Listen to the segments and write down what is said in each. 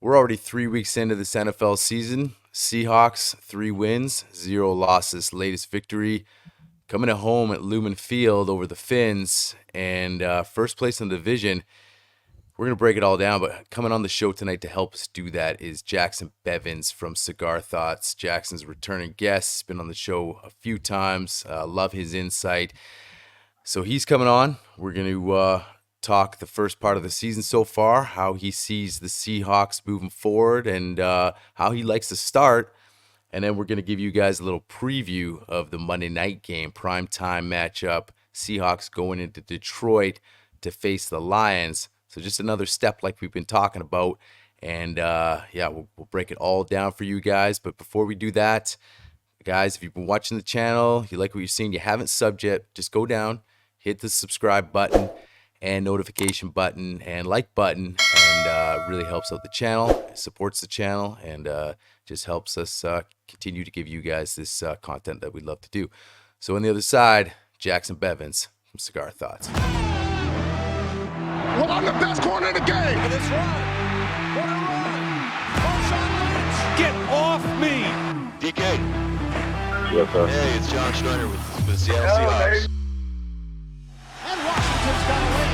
We're already 3 weeks into this NFL season. Seahawks, 3 wins, 0 losses. Latest victory coming at home at Lumen Field over the Finns, and first place in the division. We're going to break it all down, but coming on the show tonight to help us do that is Jacson Bevens from Cigar Thoughts. Jackson's a returning guest. He's been on the show a few times. Love his insight. So he's coming on. We're going to talk the first part of the season so far, how he sees the Seahawks moving forward, and how he likes to start. And then we're going to give you guys a little preview of the Monday night game, primetime matchup. Seahawks going into Detroit to face the Lions. So just another step like we've been talking about. And we'll break it all down for you guys. But before we do that, guys, if you've been watching the channel, you like what you're seeing, you haven't subbed yet, just go down, hit the subscribe button and notification button and like button. And really helps out the channel, it supports the channel, and just helps us continue to give you guys this content that we love to do. So on the other side, Jacson Bevens from Cigar Thoughts. Well, I'm the best corner in the game. Look at this run. What a run. Get off me. DK. Yes, sir. Hey, it's John Schneider with the Seattle Seahawks. And Washington's got away.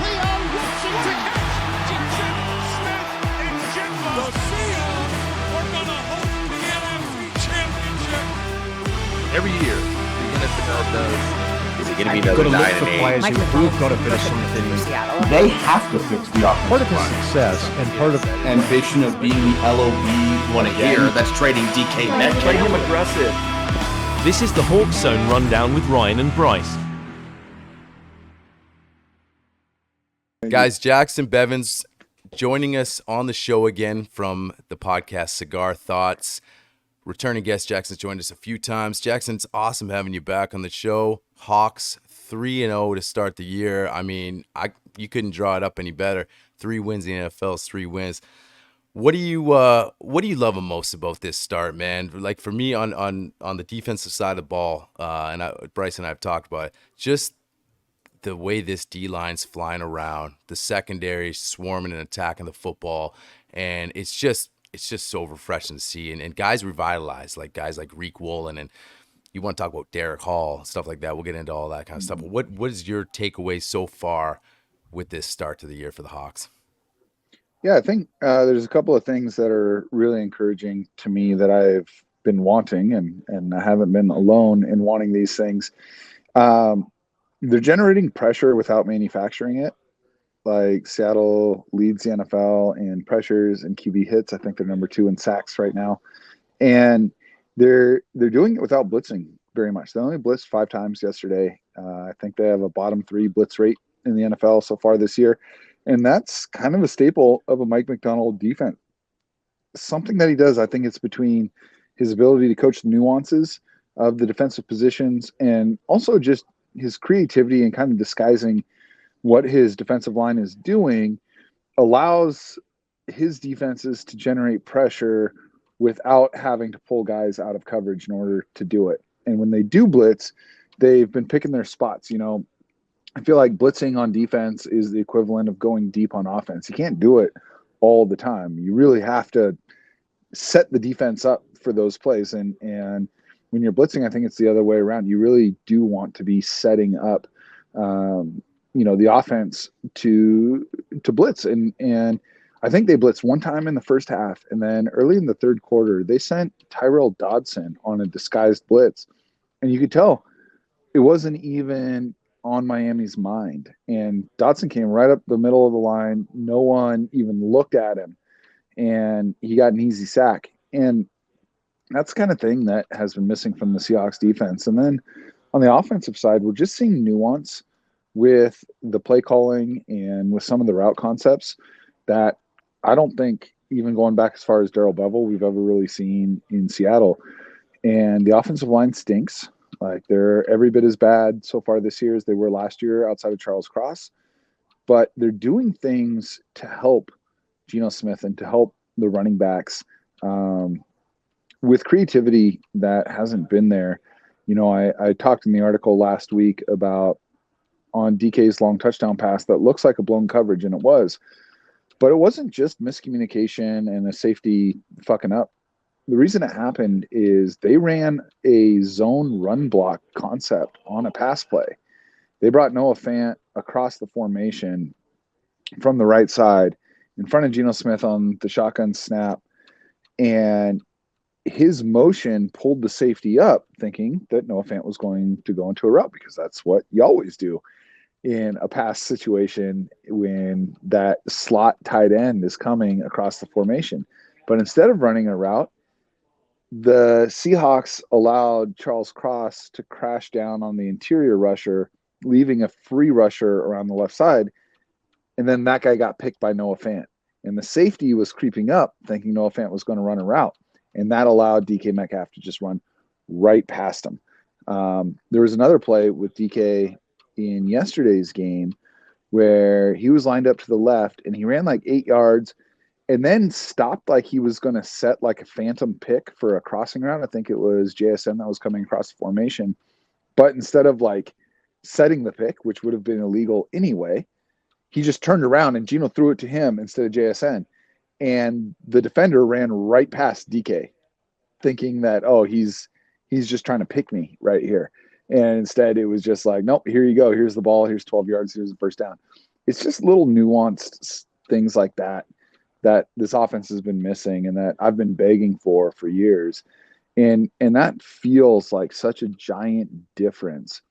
Leon Wilson to catch. Geno Smith and Jacson. The Seahawks are going to host the NFC Championship. Every year, the NFL does. Is it going to be You've another got to 9 look for and 8? players Mike who've got Macdonald a bit of for something. Seattle. They have to fix the Part of offensive his line. success and part of Ambition of being the LOB Want to hear? That's trading DK Metcalf. Play him aggressive. This is the Hawks Zone Rundown with Ryan and Bryce. Guys, Jacson Bevens joining us on the show again from the podcast Cigar Thoughts. Returning guest Jackson's joined us a few times. Jackson, it's awesome having you back on the show. Hawks 3-0 to start the year. I mean, you couldn't draw it up any better. 3 wins in the NFL is 3 wins. What do you love most about this start, man? Like for me on the defensive side of the ball, Bryce and I have talked about it, just the way this D-line's flying around, the secondary swarming and attacking the football, and it's just so refreshing to see. And guys revitalized, like guys like Reek Woolen, and you want to talk about Derek Hall, stuff like that. We'll get into all that kind of stuff. But what is your takeaway so far with this start to the year for the Hawks? Yeah, I think there's a couple of things that are really encouraging to me that I've been wanting, and I haven't been alone in wanting these things. They're generating pressure without manufacturing it. Like Seattle leads the NFL in pressures and QB hits. I think they're number 2 in sacks right now. And they're doing it without blitzing very much. They only blitzed 5 times yesterday. I think they have a bottom 3 blitz rate in the NFL so far this year. And that's kind of a staple of a Mike Macdonald defense. Something that he does, I think it's between his ability to coach the nuances of the defensive positions and also just his creativity and kind of disguising what his defensive line is doing allows his defenses to generate pressure without having to pull guys out of coverage in order to do it. And when they do blitz, they've been picking their spots. You know, I feel like blitzing on defense is the equivalent of going deep on offense. You can't do it all the time. You really have to set the defense up for those plays. And when you're blitzing, I think it's the other way around. You really do want to be setting up, the offense to blitz. And I think they blitzed one time in the first half, and then early in the third quarter, they sent Tyrell Dodson on a disguised blitz. And you could tell it wasn't even on Miami's mind. And Dodson came right up the middle of the line. No one even looked at him, and he got an easy sack. And that's the kind of thing that has been missing from the Seahawks defense. And then on the offensive side, we're just seeing nuance with the play calling and with some of the route concepts that I don't think, even going back as far as Darrell Bevell, we've ever really seen in Seattle. And the offensive line stinks. Like, they're every bit as bad so far this year as they were last year outside of Charles Cross. But they're doing things to help Geno Smith and to help the running backs with creativity that hasn't been there. You know, I talked in the article last week about on DK's long touchdown pass that looks like a blown coverage, and it was. But it wasn't just miscommunication and a safety fucking up. The reason it happened is they ran a zone run block concept on a pass play. They brought Noah Fant across the formation from the right side in front of Geno Smith on the shotgun snap, and his motion pulled the safety up, thinking that Noah Fant was going to go into a route, because that's what you always do in a pass situation when that slot tight end is coming across the formation. But instead of running a route, the Seahawks allowed Charles Cross to crash down on the interior rusher, leaving a free rusher around the left side. And then that guy got picked by Noah Fant. And the safety was creeping up, thinking Noah Fant was going to run a route. And that allowed DK Metcalf to just run right past him. There was another play with DK in yesterday's game where he was lined up to the left and he ran like 8 yards and then stopped like he was going to set like a phantom pick for a crossing route. I think it was JSN that was coming across the formation. But instead of like setting the pick, which would have been illegal anyway, he just turned around and Geno threw it to him instead of JSN. And the defender ran right past DK, thinking that, oh, he's just trying to pick me right here. And instead it was just like, nope, here you go. Here's the ball. Here's 12 yards. Here's the first down. It's just little nuanced things like that this offense has been missing and that I've been begging for years. And that feels like such a giant difference.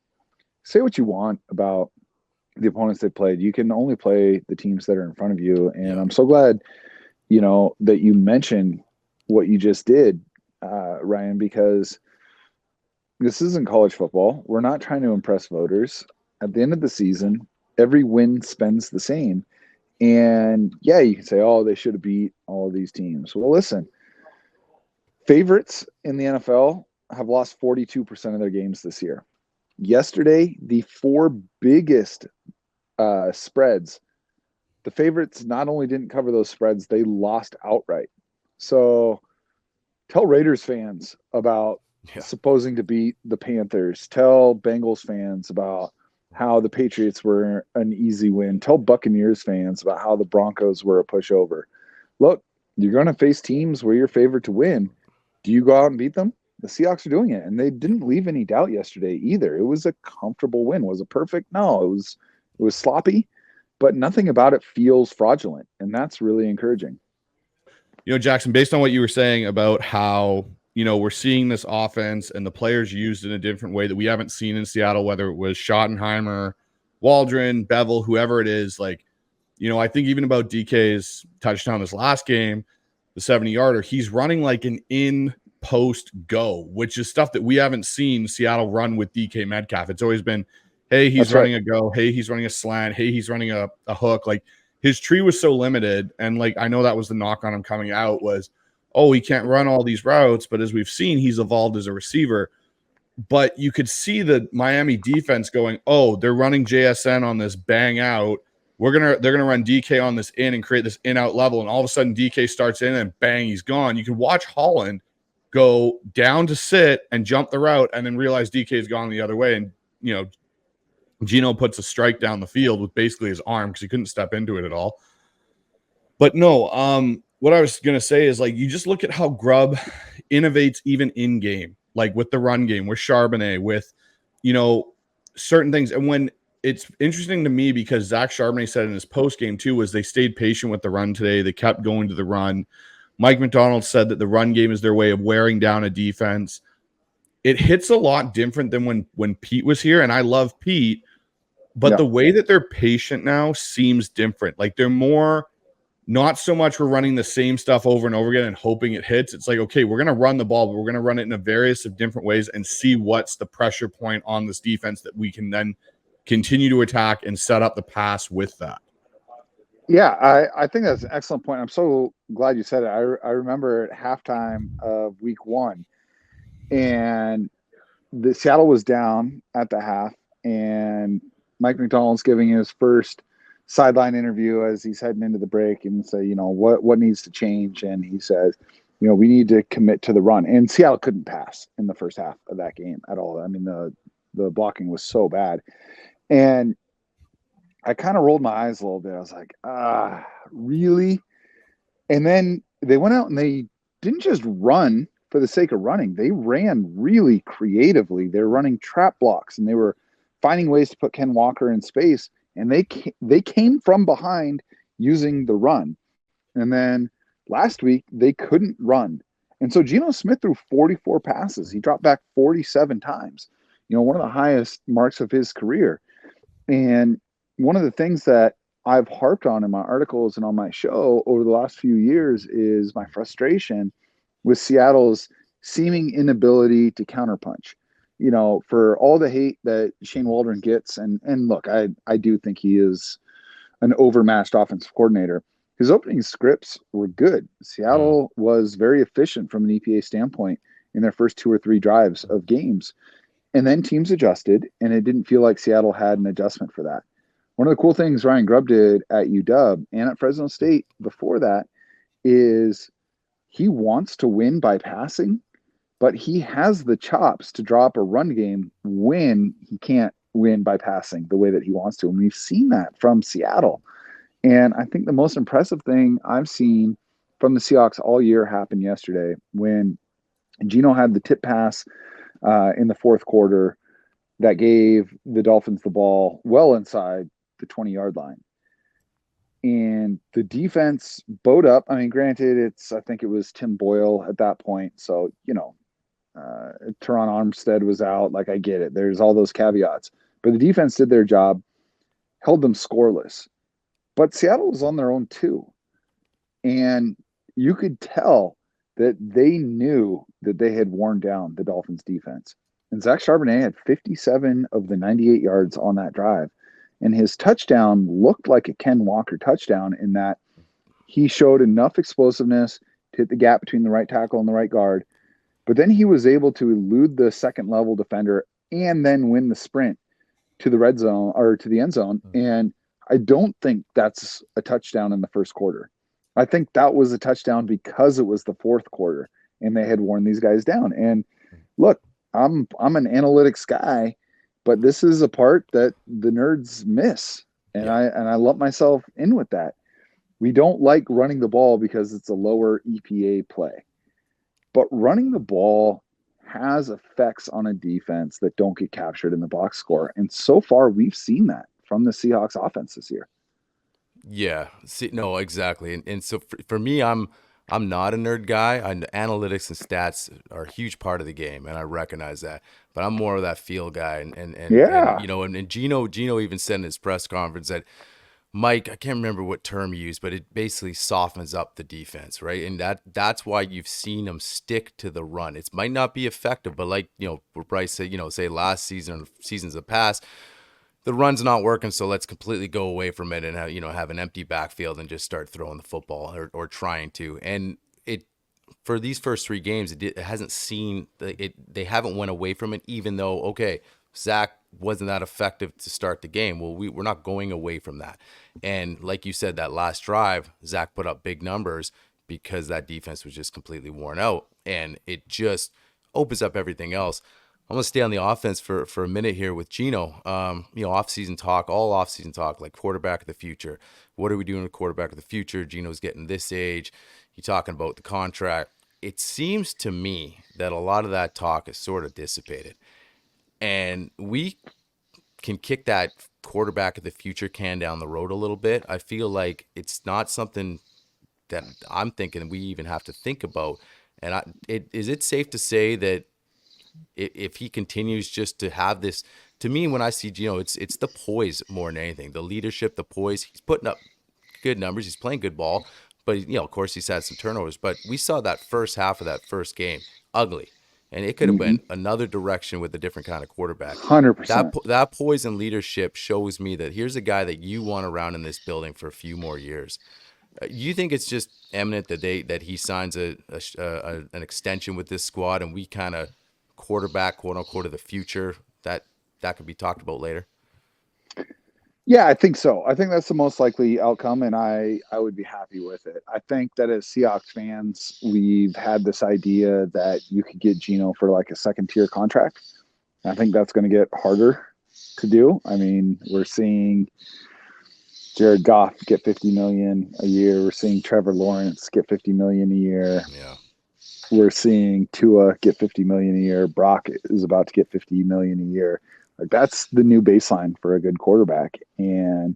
Say what you want about the opponents they played. You can only play the teams that are in front of you. And I'm so glad, that you mentioned what you just did, Ryan, because this isn't college football. We're not trying to impress voters. At the end of the season, every win spends the same. And yeah, you can say, oh, they should have beat all of these teams. Well, listen, favorites in the NFL have lost 42% of their games this year. Yesterday, the 4 biggest spreads, the favorites not only didn't cover those spreads, they lost outright. So tell Raiders fans about supposing to beat the Panthers. Tell Bengals fans about how the Patriots were an easy win. Tell Buccaneers fans about how the Broncos were a pushover. Look, you're going to face teams where you're favored to win. Do you go out and beat them? The Seahawks are doing it, and they didn't leave any doubt yesterday either. It was a comfortable win. Was it perfect? No, it was sloppy, but nothing about it feels fraudulent, and that's really encouraging. Jackson, based on what you were saying about how, we're seeing this offense and the players used in a different way that we haven't seen in Seattle, whether it was Schottenheimer, Waldron, Bevel, whoever it is, I think even about DK's touchdown this last game, the 70-yarder, he's running like an in-post go, which is stuff that we haven't seen Seattle run with DK Metcalf. It's always been, hey, he's running a go. Hey, he's running a slant. Hey, he's running a hook. Like, his tree was so limited. And I know that was the knock on him coming out was, oh, he can't run all these routes. But as we've seen, he's evolved as a receiver. But you could see the Miami defense going, oh, they're running JSN on this bang out. They're gonna run DK on this in and create this in out level. And all of a sudden DK starts in and bang, he's gone. You can watch Holland go down to sit and jump the route and then realize DK is gone the other way. And, Geno puts a strike down the field with basically his arm because he couldn't step into it at all. But no, what I was going to say is you just look at how Grubb innovates even in game, with the run game, with Charbonnet, with, certain things. And when it's interesting to me because Zach Charbonnet said in his post game too, was they stayed patient with the run today. They kept going to the run. Mike Macdonald said that the run game is their way of wearing down a defense. It hits a lot different than when Pete was here. And I love Pete, but the way that they're patient now seems different. They're more, not so much we're running the same stuff over and over again and hoping it hits. It's okay, we're going to run the ball, but we're going to run it in a various of different ways and see what's the pressure point on this defense that we can then continue to attack and set up the pass with that. Yeah, I think that's an excellent point. I'm so glad you said it. I remember at halftime of week 1, and the Seattle was down at the half, and Mike Macdonald's giving his first sideline interview as he's heading into the break and say, what needs to change? And he says, we need to commit to the run. And Seattle couldn't pass in the first half of that game at all. I mean, the blocking was so bad. And I kind of rolled my eyes a little bit. I was like, really? And then they went out and they didn't just run for the sake of running. They ran really creatively. They were running trap blocks and they were finding ways to put Ken Walker in space. And they came from behind using the run. And then last week they couldn't run. And so Geno Smith threw 44 passes. He dropped back 47 times. One of the highest marks of his career. And one of the things that I've harped on in my articles and on my show over the last few years is my frustration with Seattle's seeming inability to counterpunch. For all the hate that Shane Waldron gets, and look, I do think he is an overmatched offensive coordinator. His opening scripts were good. Seattle was very efficient from an EPA standpoint in their first 2 or 3 drives of games. And then teams adjusted, and it didn't feel like Seattle had an adjustment for that. One of the cool things Ryan Grubb did at UW and at Fresno State before that is he wants to win by passing, but he has the chops to drop a run game when he can't win by passing the way that he wants to. And we've seen that from Seattle. And I think the most impressive thing I've seen from the Seahawks all year happened yesterday when Geno had the tip pass in the fourth quarter that gave the Dolphins the ball well inside the 20-yard line. And the defense bowed up. I mean, granted, I think it was Tim Boyle at that point. So, Teron Armstead was out. Like, I get it. There's all those caveats. But the defense did their job, held them scoreless. But Seattle was on their own too. And you could tell that they knew that they had worn down the Dolphins defense. And Zach Charbonnet had 57 of the 98 yards on that drive. And his touchdown looked like a Ken Walker touchdown in that he showed enough explosiveness to hit the gap between the right tackle and the right guard. But then he was able to elude the second level defender and then win the sprint to the red zone or to the end zone. And I don't think that's a touchdown in the first quarter. I think that was a touchdown because it was the fourth quarter and they had worn these guys down. And look, I'm an analytics guy, but this is a part that the nerds miss. And I lump myself in with that. We don't like running the ball because it's a lower EPA play. But running the ball has effects on a defense that don't get captured in the box score. And so far we've seen that from the Seahawks offense this year. Yeah, no, exactly. And so for me, I'm not a nerd guy. Analytics and stats are a huge part of the game, and I recognize that. But I'm more of that feel guy. And Geno even said in his press conference that Mike, I can't remember what term he used, but it basically softens up the defense, right? And that's why you've seen them stick to the run. It might not be effective, but like what Bryce said, say last season or seasons of past, the run's not working, so let's completely go away from it and have an empty backfield and just start throwing the football or trying to. And it for these first 3 games, it hasn't seen it. They haven't went away from it, even though Zach wasn't that effective to start the game. Well, we're not going away from that. And like you said, that last drive, Zach put up big numbers because that defense was just completely worn out, and it just opens up everything else. I'm going to stay on the offense for a minute here with Geno. Off-season talk, all off-season talk, like quarterback of the future. What are we doing with quarterback of the future? Geno's getting this age. You're talking about the contract. It seems to me that a lot of that talk is sort of dissipated. And we can kick that quarterback of the future can down the road a little bit. I feel like it's not something that I'm thinking we even have to think about. And is it safe to say that if he continues just to have this, to me, when I see Geno, it's the poise more than anything, the leadership, the poise. He's putting up good numbers. He's playing good ball, but of course he's had some turnovers, but we saw that first half of that first game ugly, and it could have went another direction with a different kind of quarterback. 100%. That poise and leadership shows me that here's a guy that you want around in this building for a few more years. You think it's just eminent that he signs an extension with this squad and we kind of quarterback, quote unquote, of the future, that could be talked about later? Yeah, I think so. I think that's the most likely outcome, and I would be happy with it. I think that as Seahawks fans, we've had this idea that you could get Geno for like a second-tier contract. I think that's going to get harder to do. I mean, we're seeing Jared Goff get $50 million a year. We're seeing Trevor Lawrence get $50 million a year. Yeah. We're seeing Tua get $50 million a year. Brock is about to get $50 million a year. Like, that's the new baseline for a good quarterback. And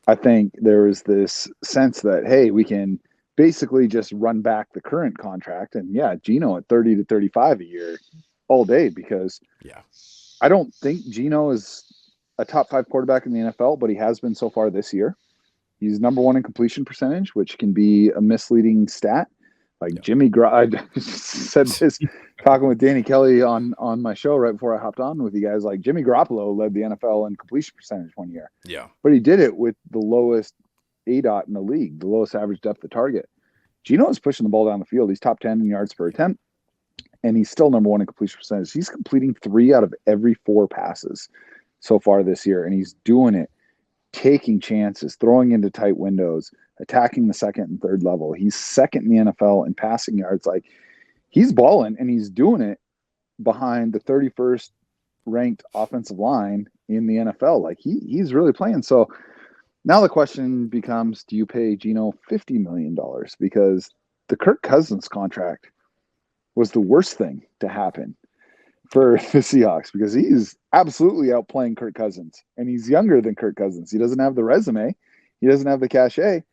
I think there is this sense that, hey, we can basically just run back the current contract. And yeah, Geno at 30 to 35 a year all day, because I don't think Geno is a top 5 quarterback in the NFL, but he has been so far this year. He's number 1 in completion percentage, which can be a misleading stat. Like Jimmy I said this talking with Danny Kelly on my show right before I hopped on with you guys. Like, Jimmy Garoppolo led the NFL in completion percentage one year. Yeah. But he did it with the lowest ADOT in the league, the lowest average depth of target. Geno is pushing the ball down the field. He's top 10 in yards per attempt, and he's still number 1 in completion percentage. He's completing 3 out of every 4 passes so far this year, and he's doing it, taking chances, throwing into tight windows, attacking the second and third level. He's second in the NFL in passing yards. Like, he's balling, and he's doing it behind the 31st ranked offensive line in the NFL. Like, he's really playing. So now the question becomes, do you pay Geno $50 million? Because the Kirk Cousins contract was the worst thing to happen for the Seahawks, because he's absolutely outplaying Kirk Cousins, and he's younger than Kirk Cousins. He doesn't have the resume. He doesn't have the cachet,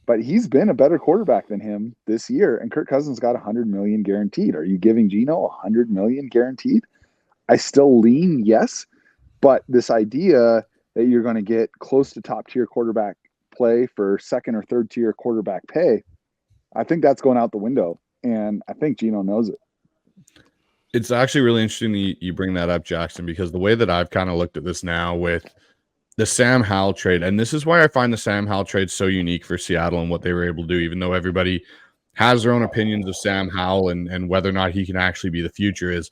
but he's been a better quarterback than him this year. And Kirk Cousins got $100 million guaranteed. Are you giving Geno $100 million guaranteed? I still lean yes, but this idea that you're going to get close to top tier quarterback play for second or third tier quarterback pay, I think that's going out the window. And I think Geno knows it. It's actually really interesting that you bring that up, Jackson, because the way that I've kind of looked at this now with the Sam Howell trade, and this is why I find the Sam Howell trade so unique for Seattle and what they were able to do, even though everybody has their own opinions of Sam Howell and whether or not he can actually be the future, is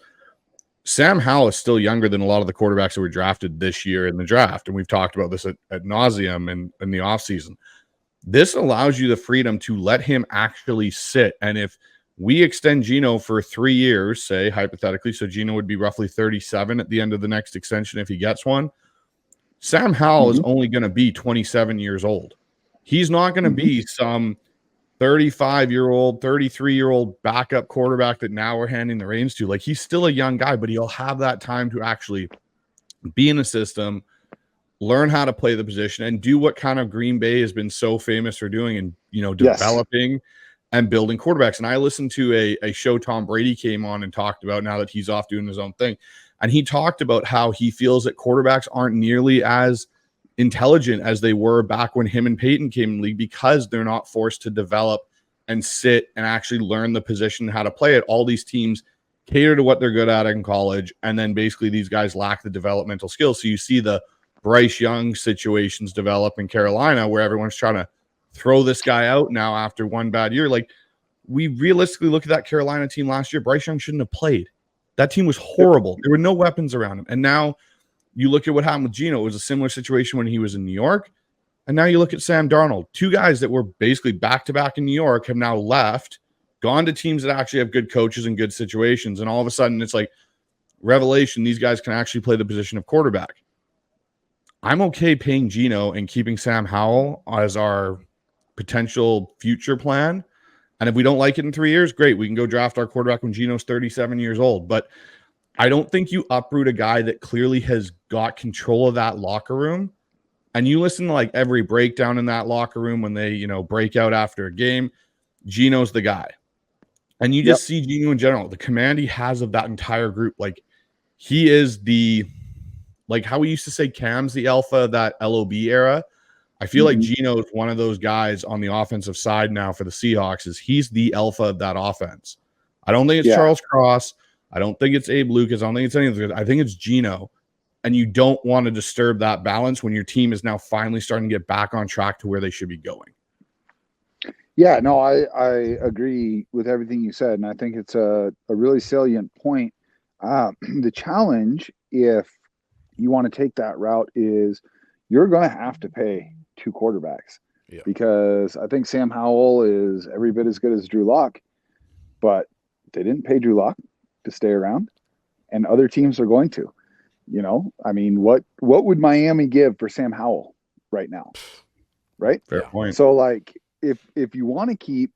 Sam Howell is still younger than a lot of the quarterbacks that were drafted this year in the draft. And we've talked about this at nauseum in the offseason. This allows you the freedom to let him actually sit. And if we extend Geno for 3 years, say hypothetically, so Geno would be roughly 37 at the end of the next extension if he gets one, Sam Howell is only going to be 27 years old. He's not going to be some 35-year-old, 33-year-old backup quarterback that now we're handing the reins to. Like, he's still a young guy, but he'll have that time to actually be in the system, learn how to play the position, and do what kind of Green Bay has been so famous for doing, and, you know, developing and building quarterbacks. And I listened to a show Tom Brady came on and talked about, now that he's off doing his own thing. And he talked about how he feels that quarterbacks aren't nearly as intelligent as they were back when him and Peyton came in the league, because they're not forced to develop and sit and actually learn the position, how to play it. All these teams cater to what they're good at in college, and then basically these guys lack the developmental skills. So you see the Bryce Young situations develop in Carolina, where everyone's trying to throw this guy out now after one bad year. Like, we realistically look at that Carolina team last year, Bryce Young shouldn't have played. That team was horrible. There were no weapons around him. And now you look at what happened with Geno. It was a similar situation when he was in New York. And now you look at Sam Darnold. 2 guys that were basically back-to-back in New York have now left, gone to teams that actually have good coaches and good situations. And all of a sudden it's like revelation, these guys can actually play the position of quarterback. I'm okay paying Geno and keeping Sam Howell as our potential future plan. And if we don't like it in 3 years, great. We can go draft our quarterback when Geno's 37 years old. But I don't think you uproot a guy that clearly has got control of that locker room. And you listen to like every breakdown in that locker room when they, you know, break out after a game, Geno's the guy. And you just see Geno in general, the command he has of that entire group. Like, he is the, like how we used to say Cam's the alpha of that LOB era. I feel like Geno is one of those guys on the offensive side now for the Seahawks. Is he's the alpha of that offense. I don't think it's Charles Cross. I don't think it's Abe Lucas. I don't think it's any of those. I think it's Geno. And you don't want to disturb that balance when your team is now finally starting to get back on track to where they should be going. Yeah, no, I agree with everything you said. And I think it's a really salient point. The challenge, if you want to take that route, is you're going to have to pay 2 quarterbacks, because I think Sam Howell is every bit as good as Drew Lock, but they didn't pay Drew Lock to stay around, and other teams are going to. You know, I mean, what would Miami give for Sam Howell right now? right? Fair point. So like if you want to keep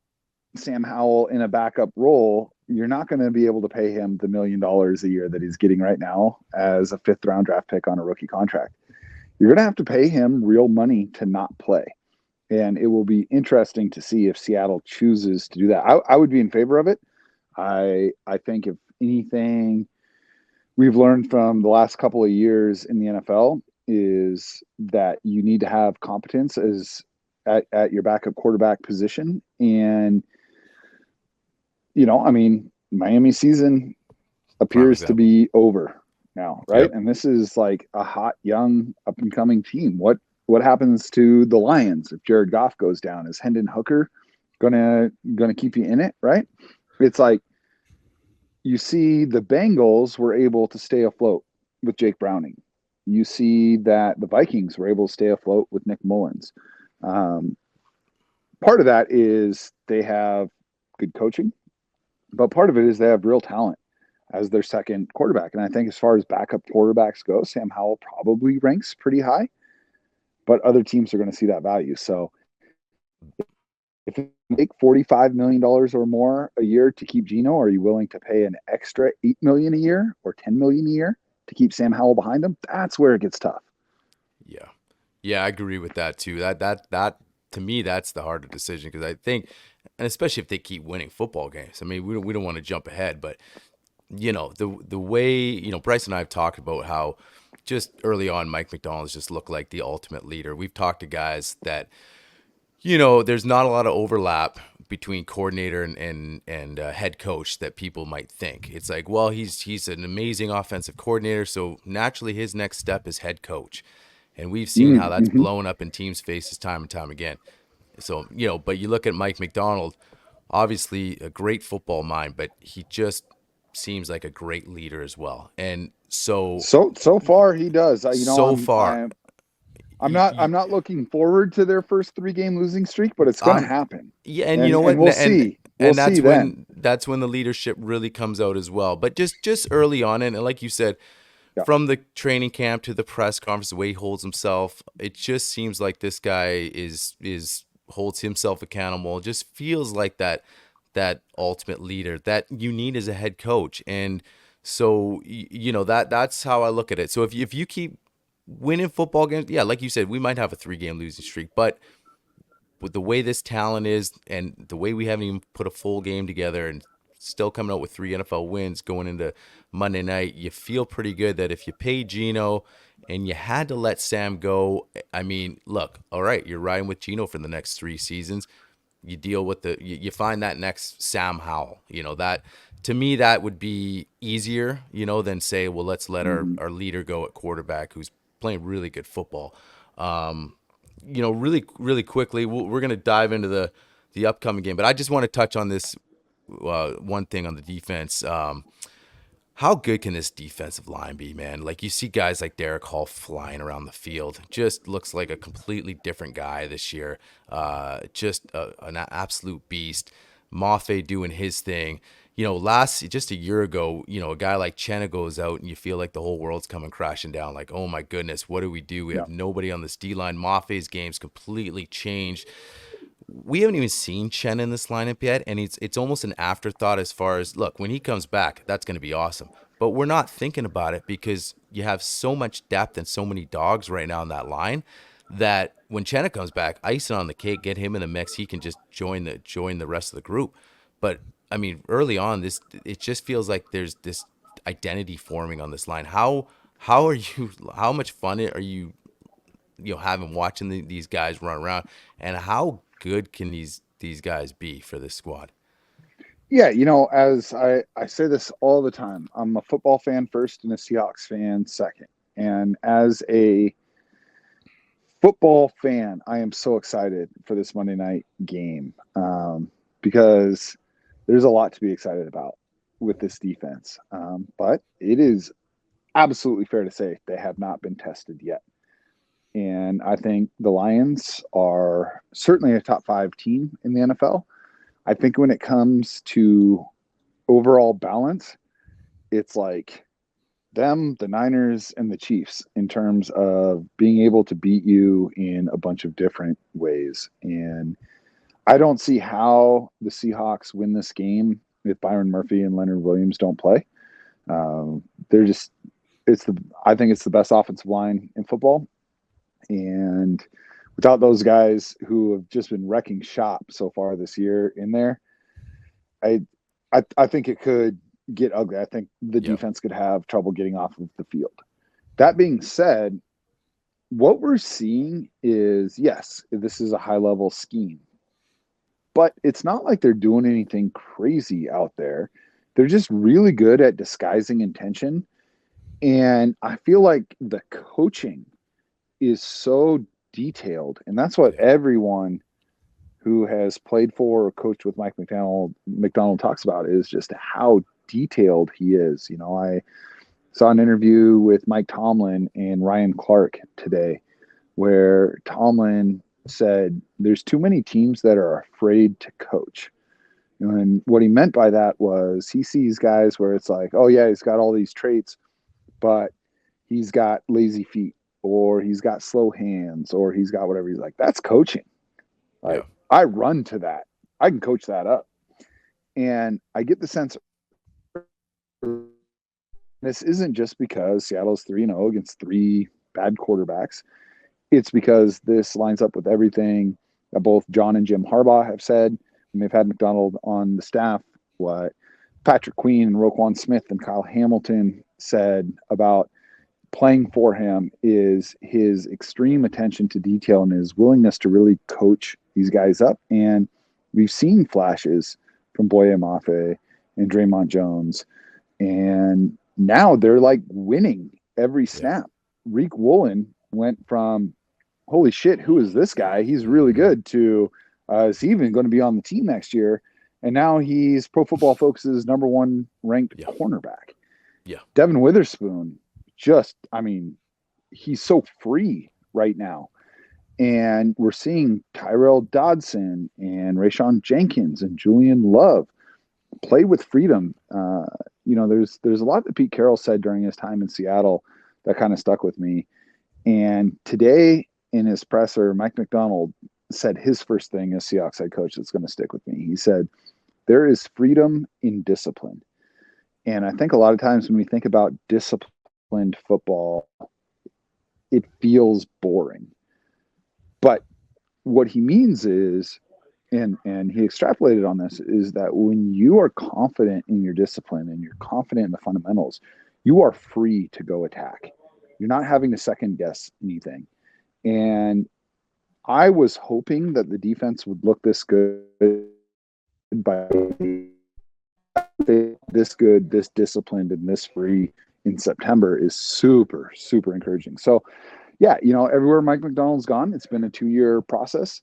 Sam Howell in a backup role, you're not going to be able to pay him the $1 million a year that he's getting right now as a 5th round draft pick on a rookie contract. You're going to have to pay him real money to not play. And it will be interesting to see if Seattle chooses to do that. I would be in favor of it. I think if anything we've learned from the last couple of years in the NFL is that you need to have competence as at your backup quarterback position. And, I mean, Miami season appears to be over now, right? Yep. And this is like a hot, young, up and coming team. What happens to the Lions if Jared Goff goes down? Is Hendon Hooker gonna keep you in it, right? It's like you see the Bengals were able to stay afloat with Jake Browning. You see that the Vikings were able to stay afloat with Nick Mullins. Part of that is they have good coaching, but part of it is they have real talent as their second quarterback. And I think as far as backup quarterbacks go, Sam Howell probably ranks pretty high, but other teams are going to see that value. So if you make $45 million or more a year to keep Geno, are you willing to pay an extra $8 million a year or $10 million a year to keep Sam Howell behind him? That's where it gets tough. Yeah. Yeah, I agree with that too. That to me, that's the harder decision because I think, and especially if they keep winning football games. I mean, we don't want to jump ahead, but the way, Bryce and I have talked about how just early on Mike Macdonald just looked like the ultimate leader. We've talked to guys that there's not a lot of overlap between coordinator and head coach that people might think. It's like, well, he's an amazing offensive coordinator, so naturally his next step is head coach. And we've seen how that's blown up in teams' faces time and time again. So, but you look at Mike Macdonald, obviously a great football mind, but he just seems like a great leader as well. And so far he does. I'm not looking forward to their first 3-game losing streak, but it's going to happen. Yeah, and you know what? We'll see. And that's when the leadership really comes out as well. But just early on, and like you said, from the training camp to the press conference, the way he holds himself, it just seems like this guy holds himself accountable. It just feels like that ultimate leader that you need as a head coach. And so that's how I look at it. So if you keep winning football games, yeah, like you said, we might have a 3-game losing streak, but with the way this talent is and the way we haven't even put a full game together and still coming out with 3 NFL wins going into Monday night, you feel pretty good that if you pay Geno and you had to let Sam go, I mean, look, all right, you're riding with Geno for the next 3 seasons. You deal with you find that next Sam Howell. That to me that would be easier, than say, well, let's let our leader go at quarterback who's playing really good football. Really, really quickly, we're going to dive into the upcoming game, but I just want to touch on this one thing on the defense. How good can this defensive line be, man? Like you see guys like Derek Hall flying around the field. Just looks like a completely different guy this year. Just an absolute beast. Mafe doing his thing. Just a year ago, a guy like Chenna goes out and you feel like the whole world's coming crashing down. Like, oh my goodness, what do we do? We have nobody on this D-line. Mafe's game's completely changed. We haven't even seen Chen in this lineup yet, and it's almost an afterthought as far as, look, when he comes back, that's going to be awesome. But we're not thinking about it because you have so much depth and so many dogs right now in that line that when Chenna comes back, icing on the cake, get him in the mix, he can just join the rest of the group. But, I mean, early on, it just feels like there's this identity forming on this line. How much fun are you having watching these guys run around, and how good can these guys be for this squad? Yeah, as I say this all the time, I'm a football fan first and a Seahawks fan second. And as a football fan, I am so excited for this Monday night game because there's a lot to be excited about with this defense. But it is absolutely fair to say they have not been tested yet. And I think the Lions are certainly a top 5 team in the NFL. I think when it comes to overall balance, it's like them, the Niners, and the Chiefs in terms of being able to beat you in a bunch of different ways. And I don't see how the Seahawks win this game if Byron Murphy and Leonard Williams don't play. They're just, I think it's the best offensive line in football. And without those guys who have just been wrecking shop so far this year in there, I think it could get ugly. I think the defense could have trouble getting off of the field. That being said, what we're seeing is, yes, this is a high-level scheme, but it's not like they're doing anything crazy out there. They're just really good at disguising intention. And I feel like the coaching is so detailed. And that's what everyone who has played for or coached with Mike Macdonald talks about, is just how detailed he is. You know, I saw an interview with Mike Tomlin and Ryan Clark today where Tomlin said there's too many teams that are afraid to coach. And what he meant by that was he sees guys where it's like, oh yeah, he's got all these traits, but he's got lazy feet, or he's got slow hands, or he's got whatever. He's like, that's coaching. Like, I run to that. I can coach that up. And I get the sense this isn't just because Seattle's 3-0 against 3 bad quarterbacks. It's because this lines up with everything that both John and Jim Harbaugh have said when they've had Macdonald on the staff, what Patrick Queen and Roquan Smith and Kyle Hamilton said about playing for him is his extreme attention to detail and his willingness to really coach these guys up. And we've seen flashes from Boye Mafe and Draymond Jones, and now they're like winning every snap. Reek Woolen went from, holy shit, who is this guy? He's really good, to is he even going to be on the team next year? And now he's Pro Football Focus's number 1 ranked cornerback. Yeah. Devin Witherspoon, just, I mean, he's so free right now. And we're seeing Tyrell Dodson and Rayshawn Jenkins and Julian Love play with freedom. You know, there's a lot that Pete Carroll said during his time in Seattle that kind of stuck with me. And today in his presser, Mike Macdonald said his first thing as Seahawks head coach that's going to stick with me. He said, there is freedom in discipline. And I think a lot of times when we think about disciplined football, it feels boring. But what he means is, and he extrapolated on this, is that when you are confident in your discipline and you're confident in the fundamentals, you are free to go attack. You're not having to second guess anything. And I was hoping that the defense would look this good by this good, this disciplined, and this free in September is super, super encouraging. So, yeah, you know, everywhere Mike Macdonald's gone, it's been a 2-year process.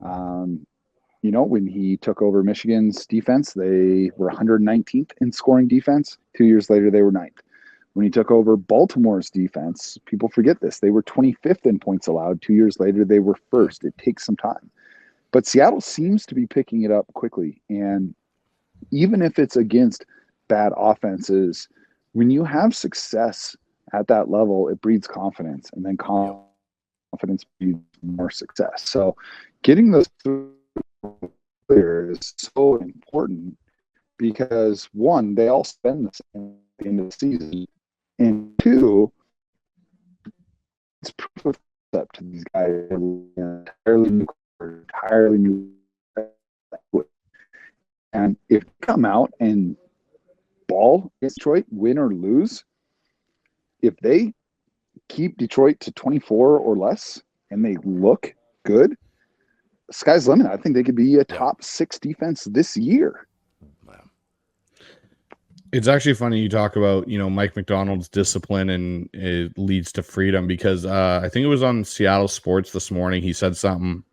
You know, when he took over Michigan's defense, they were 119th in scoring defense. 2 years later, they were 9th. When he took over Baltimore's defense, people forget this. They were 25th in points allowed. 2 years later, they were 1st. It takes some time. But Seattle seems to be picking it up quickly. And even if it's against bad offenses, when you have success at that level, it breeds confidence. And then confidence breeds more success. So getting those players is so important because, one, they all spend the same at the end of the season. And 2, it's proof of concept to these guys. Entirely new. And if they come out and ball against Detroit, win or lose, if they keep Detroit to 24 or less and they look good, the sky's the limit. I think they could be a top 6 defense this year. It's actually funny you talk about, you know, Mike Macdonald's discipline and it leads to freedom, because I think it was on Seattle Sports this morning. He said something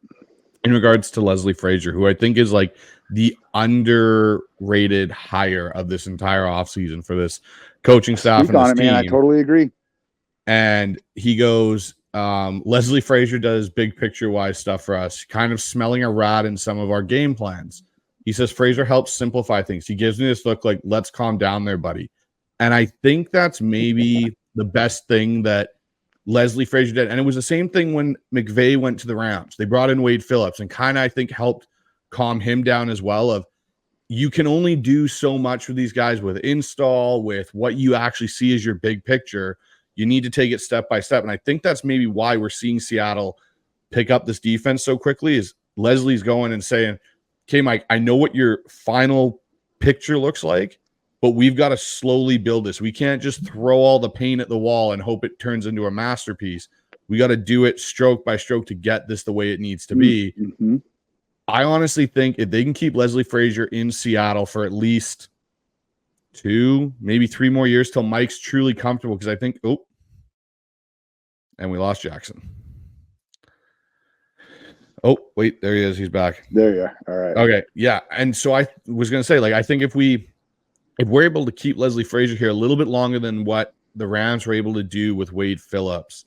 in regards to Leslie Frazier, who I think is like the underrated hire of this entire offseason for this coaching staff. Speak on it, man. I totally agree. And he goes, Leslie Frazier does big picture wise stuff for us, kind of smelling a rat in some of our game plans. He says Frazier helps simplify things. He gives me this look like, let's calm down there, buddy. And I think that's maybe the best thing that Leslie Frazier did. And it was the same thing when McVay went to the Rams. They brought in Wade Phillips and kind of, I think, helped calm him down as well. Of you can only do so much with these guys with install, with what you actually see as your big picture. You need to take it step by step. And I think that's maybe why we're seeing Seattle pick up this defense so quickly is Leslie's going and saying, okay, Mike, I know what your final picture looks like, but we've got to slowly build this. We can't just throw all the paint at the wall and hope it turns into a masterpiece. We got to do it stroke by stroke to get this the way it needs to be. Mm-hmm. I honestly think if they can keep Leslie Frazier in Seattle for at least 2, maybe 3 more years till Mike's truly comfortable, because I think, and we lost Jacson. Oh, wait, there he is. He's back. There you are. All right. Okay, yeah. And so I was going to say, like, I think if we're able to keep Leslie Frazier here a little bit longer than what the Rams were able to do with Wade Phillips,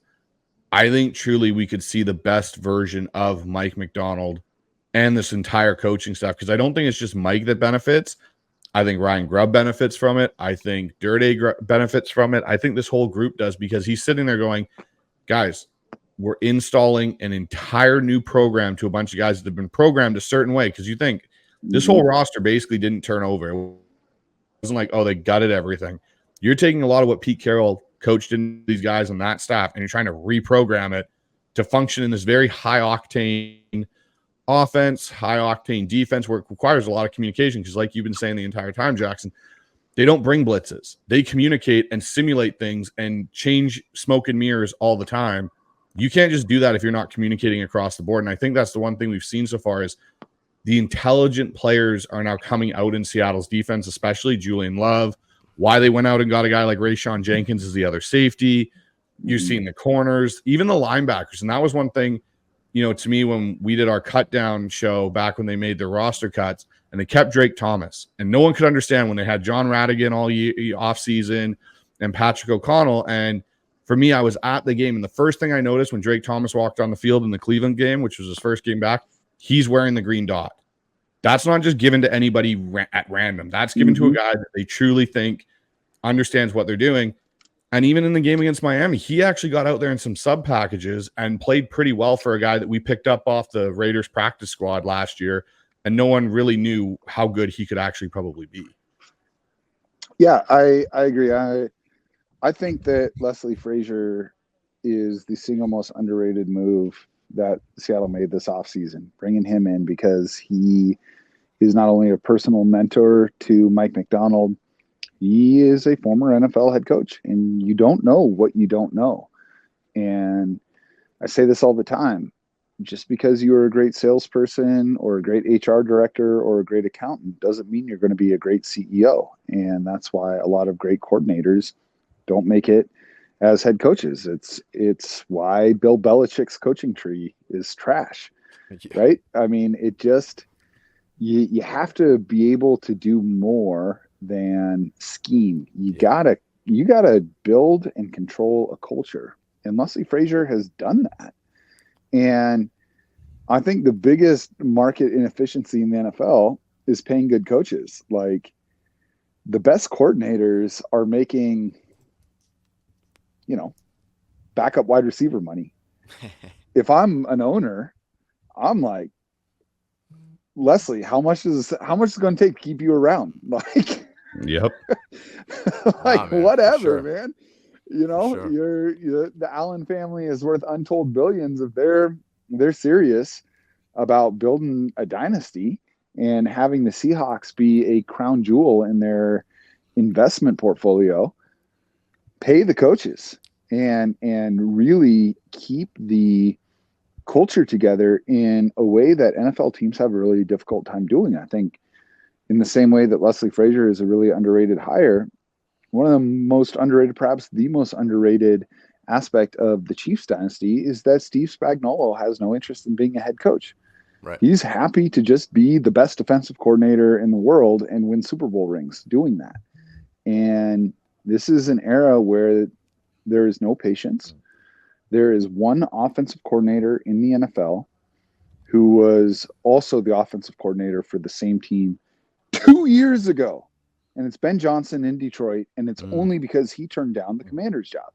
I think truly we could see the best version of Mike Macdonald and this entire coaching staff, because I don't think it's just Mike that benefits. I think Ryan Grubb benefits from it. I think Dirty benefits from it. I think this whole group does, because he's sitting there going, guys, we're installing an entire new program to a bunch of guys that have been programmed a certain way. Because you think this whole roster basically didn't turn over. It wasn't like, oh, they gutted everything. You're taking a lot of what Pete Carroll coached in these guys on that staff, and you're trying to reprogram it to function in this very high-octane offense, high-octane defense, where it requires a lot of communication. Because like you've been saying the entire time, Jacson, they don't bring blitzes. They communicate and simulate things and change smoke and mirrors all the time. You can't just do that if you're not communicating across the board. And I think that's the one thing we've seen so far is the intelligent players are now coming out in Seattle's defense, especially Julian Love. Why they went out and got a guy like Rayshon Jenkins as the other safety. You're seeing the corners, even the linebackers. And that was one thing, to me, when we did our cut down show back when they made their roster cuts and they kept Drake Thomas. And no one could understand when they had John Radigan all year off season and Patrick O'Connell. And for me, I was at the game. And the first thing I noticed when Drake Thomas walked on the field in the Cleveland game, which was his first game back, he's wearing the green dot. That's not just given to anybody at random. That's given to a guy that they truly think understands what they're doing. And even in the game against Miami, he actually got out there in some sub packages and played pretty well for a guy that we picked up off the Raiders practice squad last year. And no one really knew how good he could actually probably be. Yeah, I agree. I think that Leslie Frazier is the single most underrated move that Seattle made this offseason, bringing him in, because he is not only a personal mentor to Mike Macdonald, he is a former NFL head coach, and you don't know what you don't know. And I say this all the time, just because you are a great salesperson or a great HR director or a great accountant doesn't mean you're going to be a great CEO. And that's why a lot of great coordinators don't make it as head coaches. It's why Bill Belichick's coaching tree is trash, right? I mean, it just, you have to be able to do more than scheme. You gotta build and control a culture. And Leslie Frazier has done that. And I think the biggest market inefficiency in the NFL is paying good coaches. Like, the best coordinators are making, backup wide receiver money. If I'm an owner, I'm like, Leslie, how much is it going to take to keep you around? Like, yep. Man, whatever, sure. man. Sure. You're the Allen family is worth untold billions if they're serious about building a dynasty and having the Seahawks be a crown jewel in their investment portfolio. Pay the coaches and really keep the culture together in a way that NFL teams have a really difficult time doing. I think in the same way that Leslie Frazier is a really underrated hire, one of the most underrated, perhaps the most underrated aspect of the Chiefs dynasty is that Steve Spagnuolo has no interest in being a head coach. Right. He's happy to just be the best defensive coordinator in the world and win Super Bowl rings doing that. And this is an era where there is no patience. There is one offensive coordinator in the NFL who was also the offensive coordinator for the same team 2 years ago. and it's Ben Johnson in Detroit, and it's only because he turned down the Commander's job.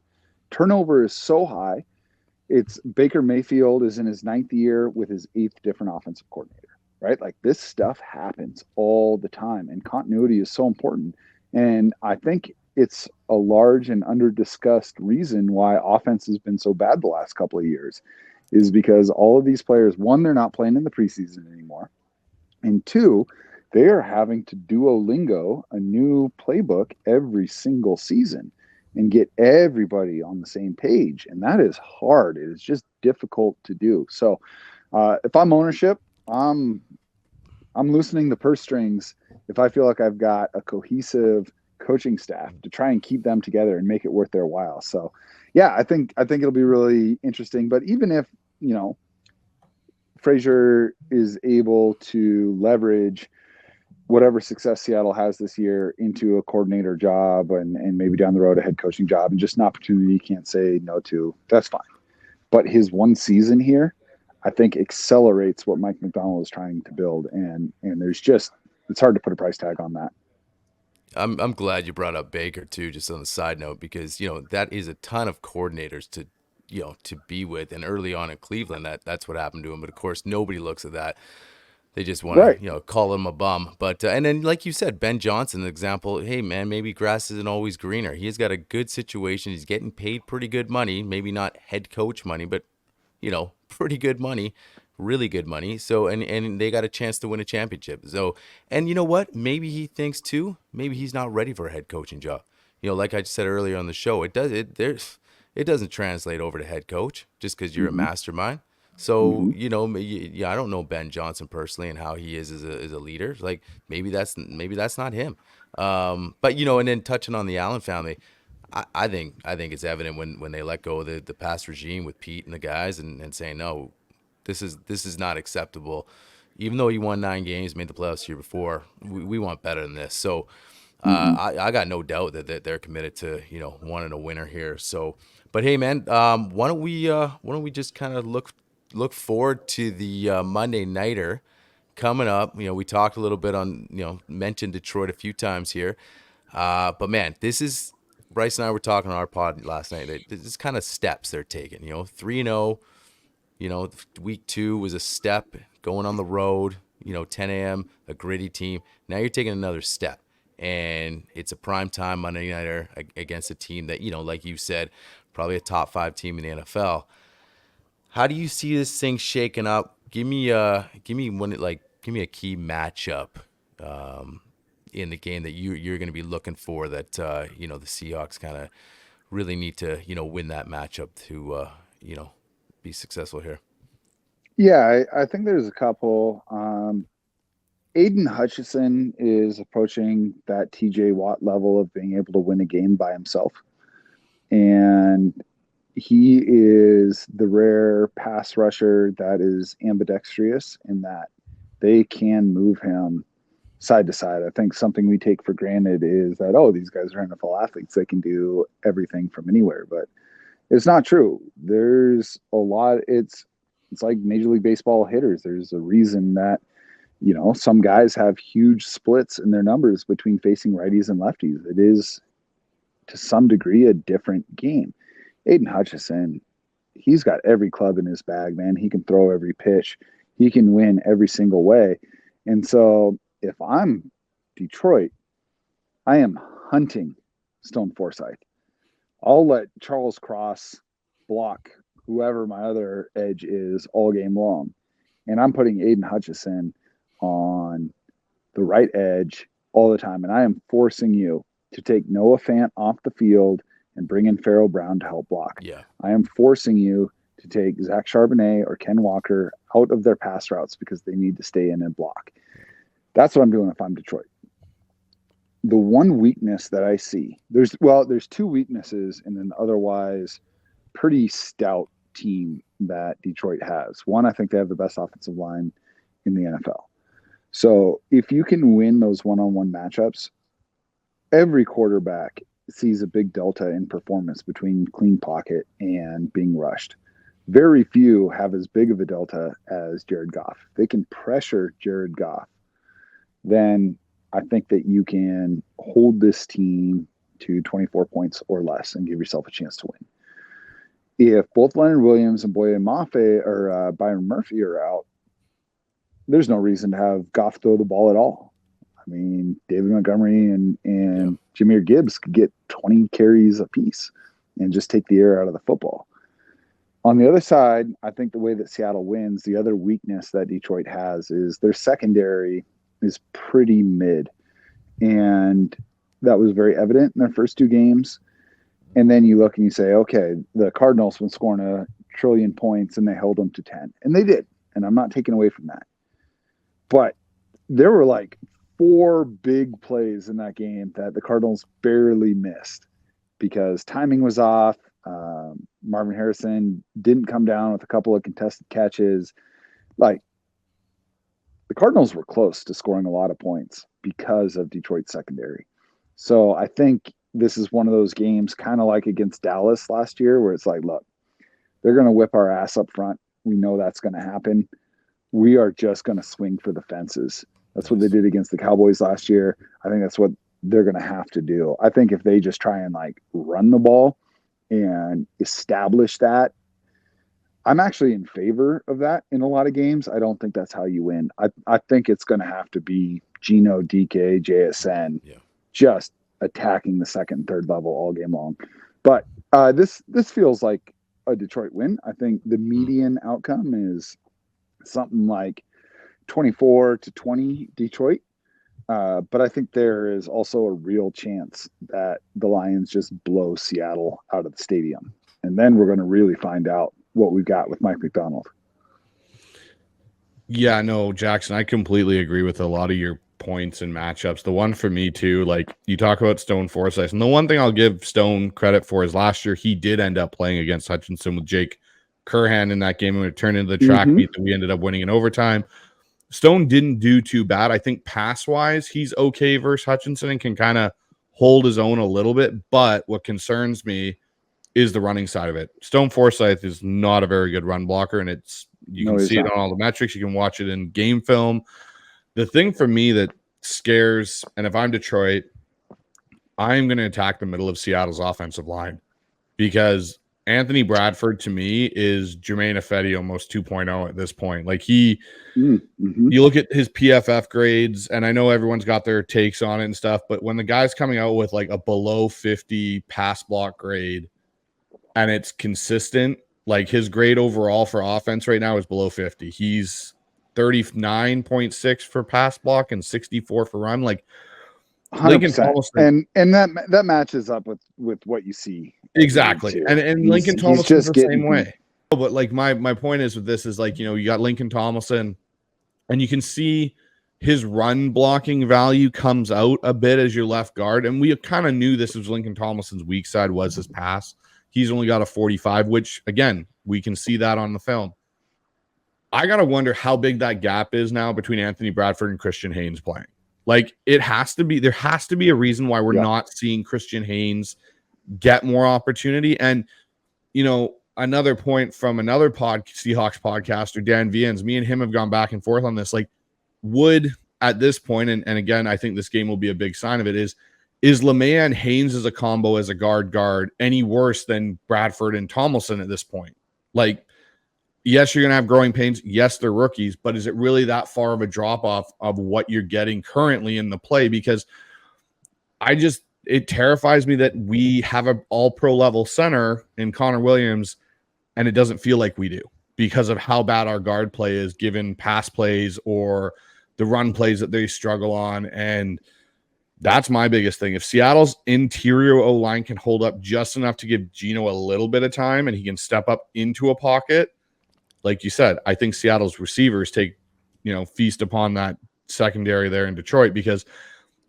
Turnover is so high. It's Baker Mayfield is in his 9th year with his 8th different offensive coordinator, right? Like this stuff happens all the time, and continuity is so important. And I think it's a large and under-discussed reason why offense has been so bad the last couple of years is because all of these players, one, they're not playing in the preseason anymore. And two, they are having to Duolingo a new playbook every single season and get everybody on the same page. And that is hard. It is just difficult to do. So if I'm ownership, I'm loosening the purse strings if I feel like I've got a cohesive coaching staff to try and keep them together and make it worth their while. So yeah, I think it'll be really interesting. But even if, Frasier is able to leverage whatever success Seattle has this year into a coordinator job and maybe down the road a head coaching job and just an opportunity you can't say no to, that's fine. But his one season here, I think accelerates what Mike Macdonald is trying to build. And there's just, it's hard to put a price tag on that. I'm glad you brought up Baker too, just on the side note, because that is a ton of coordinators to be with, and early on in Cleveland, that's what happened to him. But of course, nobody looks at that; they just want to call him a bum. But and then, like you said, Ben Johnson, the example. Hey man, maybe grass isn't always greener. He's got a good situation. He's getting paid pretty good money, maybe not head coach money, but pretty good money. Really good money. So and they got a chance to win a championship. So, and you know what? Maybe he thinks too. Maybe he's not ready for a head coaching job. Like I said earlier on the show, it doesn't translate over to head coach just because you're a mastermind. So I don't know Ben Johnson personally and how he is as a leader. Like maybe that's not him. But and then touching on the Allen family, I think it's evident when they let go of the past regime with Pete and the guys and saying no. This is not acceptable. Even though you won 9 games, made the playoffs the year before, we want better than this. So I got no doubt that they're committed to wanting a winner here. So, but hey man, why don't we just kind of look forward to the Monday nighter coming up? We talked a little bit on mentioned Detroit a few times here, but man, this is Bryce and I were talking on our pod last night. This is kind of steps they're taking. 3-0. Week 2 was a step going on the road, 10 a.m., a gritty team. Now you're taking another step, and it's a primetime Monday nighter against a team that, like you said, probably a top 5 team in the NFL. How do you see this thing shaking up? Give me a key matchup in the game that you're going to be looking for that, the Seahawks kind of really need to, win that matchup to, be successful here. Yeah, I think there's a couple. Aiden Hutchinson is approaching that TJ Watt level of being able to win a game by himself. And he is the rare pass rusher that is ambidextrous in that they can move him side to side. I think something we take for granted is that, these guys are NFL athletes. They can do everything from anywhere. But it's not true. There's a lot. It's like Major League Baseball hitters. There's a reason that, some guys have huge splits in their numbers between facing righties and lefties. It is, to some degree, a different game. Aiden Hutchinson, he's got every club in his bag, man. He can throw every pitch. He can win every single way. And so if I'm Detroit, I am hunting Stone Forsythe. I'll let Charles Cross block whoever my other edge is all game long. And I'm putting Aiden Hutchinson on the right edge all the time. And I am forcing you to take Noah Fant off the field and bring in Pharaoh Brown to help block. Yeah. I am forcing you to take Zach Charbonnet or Ken Walker out of their pass routes because they need to stay in and block. That's what I'm doing if I'm Detroit. The one weakness that I see, there's 2 weaknesses in an otherwise pretty stout team that Detroit has. One, I think they have the best offensive line in the NFL. So if you can win those one-on-one matchups, every quarterback sees a big delta in performance between clean pocket and being rushed. Very few have as big of a delta as Jared Goff. They can pressure Jared Goff. Then I think that you can hold this team to 24 points or less and give yourself a chance to win. If both Leonard Williams and Boye Mafe or Byron Murphy are out, there's no reason to have Goff throw the ball at all. I mean, David Montgomery and Jahmyr Gibbs could get 20 carries apiece and just take the air out of the football. On the other side, I think the way that Seattle wins, the other weakness that Detroit has is their secondary is pretty mid. And that was very evident in their first two games. And then you look and you say, okay, the Cardinals been scoring 1 trillion points and they held them to 10. And they did. And I'm not taking away from that. But there were like 4 big plays in that game that the Cardinals barely missed because timing was off. Marvin Harrison didn't come down with a couple of contested catches. Like, the Cardinals were close to scoring a lot of points because of Detroit's secondary. So I think this is one of those games kind of like against Dallas last year where it's like, look, they're going to whip our ass up front. We know that's going to happen. We are just going to swing for the fences. That's what they did against the Cowboys last year. I think that's what they're going to have to do. I think if they just try and like run the ball and establish that, I'm actually in favor of that in a lot of games. I don't think that's how you win. I think it's going to have to be Geno, DK, JSN, just attacking the second and third level all game long. But this feels like a Detroit win. I think the median outcome is something like 24-20 Detroit. But I think there is also a real chance that the Lions just blow Seattle out of the stadium. And then we're going to really find out what we've got with Mike Macdonald. Yeah, no, Jackson, I completely agree with a lot of your points and matchups. The one for me too, like you talk about Stone Forsythe, and the one thing I'll give Stone credit for is last year he did end up playing against Hutchinson with Jake Curhan in that game, and it turned into the track meet that we ended up winning in overtime. Stone didn't do too bad. I think pass-wise, he's okay versus Hutchinson and can kind of hold his own a little bit, but what concerns me is the running side of it. Stone Forsythe is not a very good run blocker, and you can see it on all the metrics. You can watch it in game film. The thing for me that scares, and if I'm Detroit, I'm going to attack the middle of Seattle's offensive line because Anthony Bradford, to me, is Jermaine Ifedi almost 2.0 at this point. Like you look at his PFF grades, and I know everyone's got their takes on it and stuff, but when the guy's coming out with like a below 50 pass block grade and it's consistent, like his grade overall for offense right now is below 50. He's 39.6 for pass block and 64 for run. Like 100%. Lincoln Tomlinson, and that matches up with what you see exactly. And Lincoln Tomlinson's the same way. But like my point is with this is like, you got Lincoln Tomlinson, and you can see his run blocking value comes out a bit as your left guard, and we kind of knew this was Lincoln Tomlinson's weak side was his pass. He's only got a 45, which again we can see that on the film. I gotta wonder how big that gap is now between Anthony Bradford and Christian Haynes playing. Like there has to be a reason why we're not seeing Christian Haynes get more opportunity. And, another point from another Seahawks podcaster, Dan Viens, me and him have gone back and forth on this. Like would at this point, and again, I think this game will be a big sign of it is LeMay and Haynes as a combo as a guard any worse than Bradford and Tomlinson at this point? Like, yes, you're going to have growing pains. Yes, they're rookies, but is it really that far of a drop-off of what you're getting currently in the play? Because it terrifies me that we have an all-pro level center in Connor Williams, and it doesn't feel like we do because of how bad our guard play is given pass plays or the run plays that they struggle on. And that's my biggest thing. If Seattle's interior O-line can hold up just enough to give Geno a little bit of time and he can step up into a pocket, like you said, I think Seattle's receivers feast upon that secondary there in Detroit, because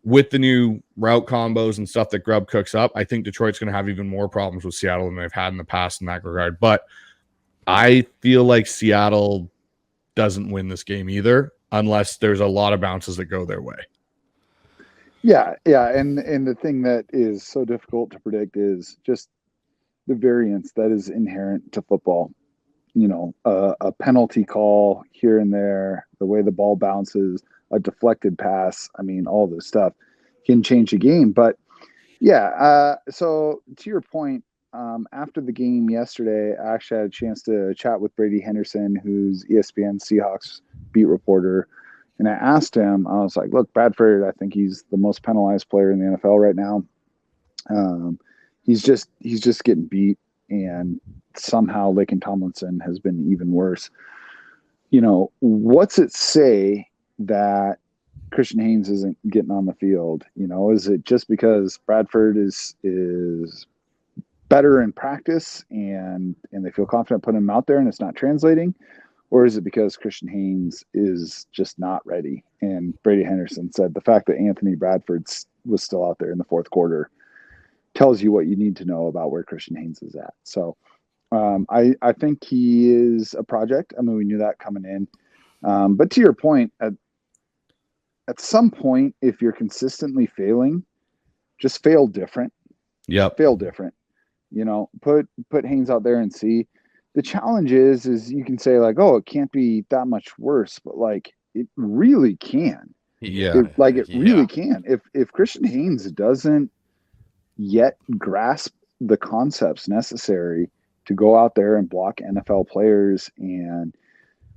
with the new route combos and stuff that Grubb cooks up, I think Detroit's going to have even more problems with Seattle than they've had in the past in that regard. But I feel like Seattle doesn't win this game either, unless there's a lot of bounces that go their way. Yeah. And the thing that is so difficult to predict is just the variance that is inherent to football. A penalty call here and there, the way the ball bounces, a deflected pass. I mean, all this stuff can change the game. But yeah, so to your point, after the game yesterday, I actually had a chance to chat with Brady Henderson, who's ESPN Seahawks beat reporter. And I asked him, I was like, look, Bradford, I think he's the most penalized player in the NFL right now. He's just getting beat, and somehow Laken Tomlinson has been even worse. What's it say that Christian Haynes isn't getting on the field? Is it just because Bradford is better in practice and they feel confident putting him out there and it's not translating? Or is it because Christian Haynes is just not ready? And Brady Henderson said the fact that Anthony Bradford was still out there in the fourth quarter tells you what you need to know about where Christian Haynes is at. So I think he is a project. I mean, we knew that coming in. But to your point, at some point, if you're consistently failing, just fail different. Yep. Fail different. Put Haynes out there and see. The challenge is you can say like, oh, it can't be that much worse, but like it really can. Yeah. It really can. If Christian Haynes doesn't yet grasp the concepts necessary to go out there and block NFL players and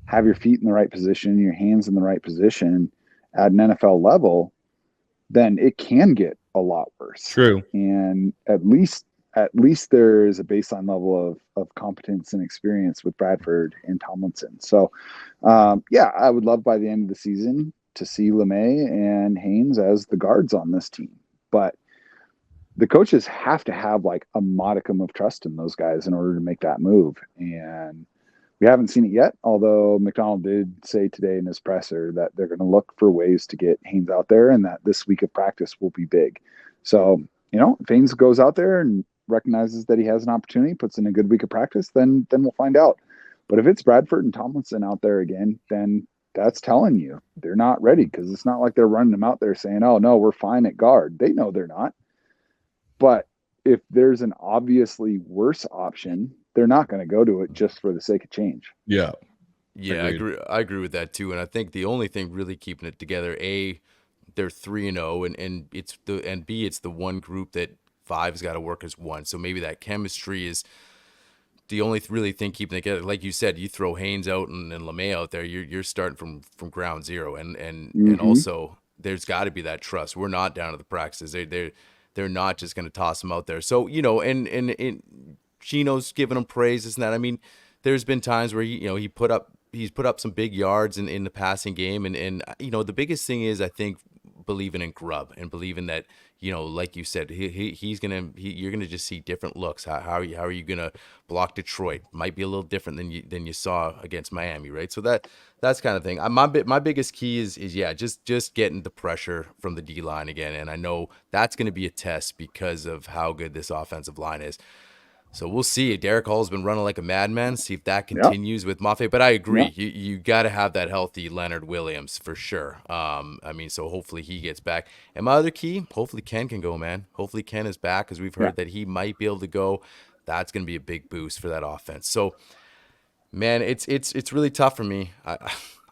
have your feet in the right position, your hands in the right position at an NFL level, then it can get a lot worse. True. And at least there is a baseline level of competence and experience with Bradford and Tomlinson. So, I would love by the end of the season to see LeMay and Haynes as the guards on this team. But the coaches have to have like a modicum of trust in those guys in order to make that move. And we haven't seen it yet, although Macdonald did say today in his presser that they're going to look for ways to get Haynes out there and that this week of practice will be big. So, if Haynes goes out there and recognizes that he has an opportunity, puts in a good week of practice, then we'll find out. But if it's Bradford and Tomlinson out there again, then that's telling you they're not ready, because it's not like they're running them out there saying, oh, no, we're fine at guard. They know they're not. But if there's an obviously worse option, they're not going to go to it just for the sake of change. Yeah. Yeah, I agree with that too. And I think the only thing really keeping it together, A, they're 3-0, and B, it's the one group that five's got to work as one. So maybe that chemistry is the only really thing keeping it together. Like you said, you throw Haynes out and LeMay out there, you're starting from ground zero. And also there's got to be that trust. We're not down to the practices. They're not just going to toss him out there. So, and Geno's giving him praise, isn't that? I mean, there's been times where he's put up some big yards in the passing game, and the biggest thing is, I think, believing in Grubb and believing that, like you said, you're gonna just see different looks. How are you gonna block Detroit? Might be a little different than you saw against Miami, right? So that's kind of thing. My biggest key is just getting the pressure from the D line again, and I know that's gonna be a test because of how good this offensive line is. So we'll see. Derek Hall's been running like a madman. See if that continues with Mafe. But I agree. Yeah. You got to have that healthy Leonard Williams for sure. So hopefully he gets back. And my other key, hopefully Ken can go, man. Hopefully Ken is back, because we've heard that he might be able to go. That's going to be a big boost for that offense. So, man, it's really tough for me.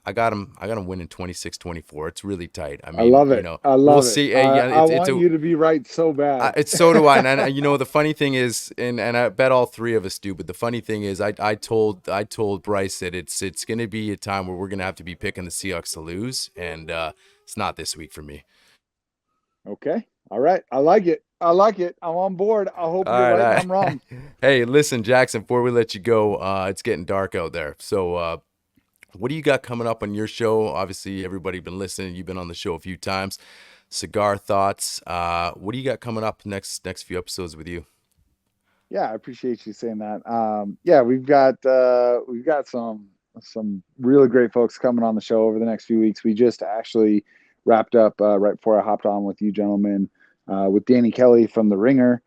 I got him winning 26-24. It's really tight. I mean, I love it. I love it. See. I want you to be right so bad. It's so do I. And the funny thing is, and I bet all three of us do. But the funny thing is, I told Bryce that it's going to be a time where we're going to have to be picking the Seahawks to lose, and it's not this week for me. Okay. All right. I like it. I'm on board. I hope you're right and I'm wrong. Hey, listen, Jackson. Before we let you go, it's getting dark out there. So. What do you got coming up on your show? Obviously, everybody been listening. You've been on the show a few times. Cigar Thoughts. What do you got coming up next few episodes with you? Yeah, I appreciate you saying that. We've got some really great folks coming on the show over the next few weeks. We just actually wrapped up right before I hopped on with you gentlemen with Danny Kelly from The Ringer,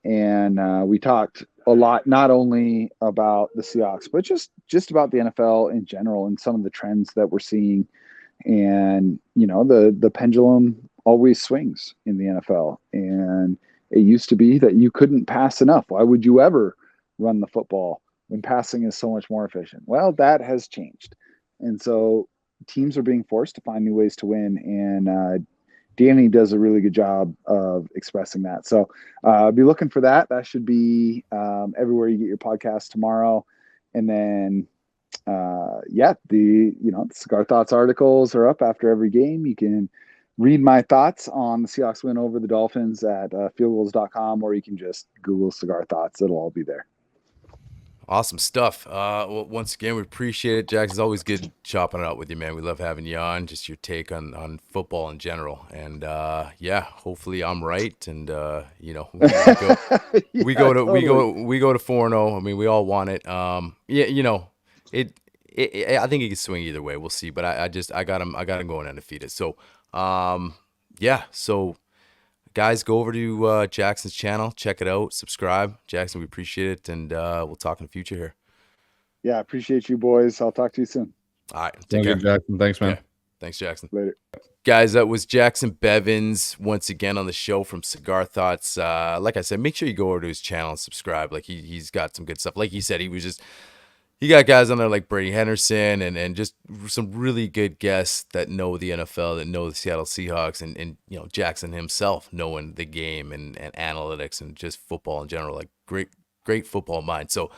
and we talked a lot, not only about the Seahawks, but just about the NFL in general and some of the trends that we're seeing. And, the pendulum always swings in the NFL. And it used to be that you couldn't pass enough. Why would you ever run the football when passing is so much more efficient? Well, that has changed. And so teams are being forced to find new ways to win. And Danny does a really good job of expressing that. So be looking for that. That should be everywhere you get your podcast tomorrow. And then, the Cigar Thoughts articles are up after every game. You can read my thoughts on the Seahawks win over the Dolphins at fieldgoals.com, or you can just Google Cigar Thoughts. It'll all be there. Awesome stuff. Well, once again, we appreciate it, Jack. It's always good chopping it out with you, man. We love having you on, just your take on football in general. And hopefully I'm right. And we go totally. to 4-0. I mean, we all want it. I think it can swing either way. We'll see. But I got him going undefeated. So so guys, go over to Jackson's channel, check it out, subscribe. Jackson, we appreciate it, and we'll talk in the future here. Yeah, appreciate you boys. I'll talk to you soon. All right, take care. Jackson. Thanks, man. Yeah. Thanks, Jackson. Later. Guys, that was Jacson Bevens once again on the show from Cigar Thoughts. Like I said, make sure you go over to his channel and subscribe. Like he's got some good stuff. Like he said, he got guys on there like Brady Henderson and just some really good guests that know the NFL, that know the Seattle Seahawks, and Jackson himself knowing the game and analytics and just football in general. Like great football mind. So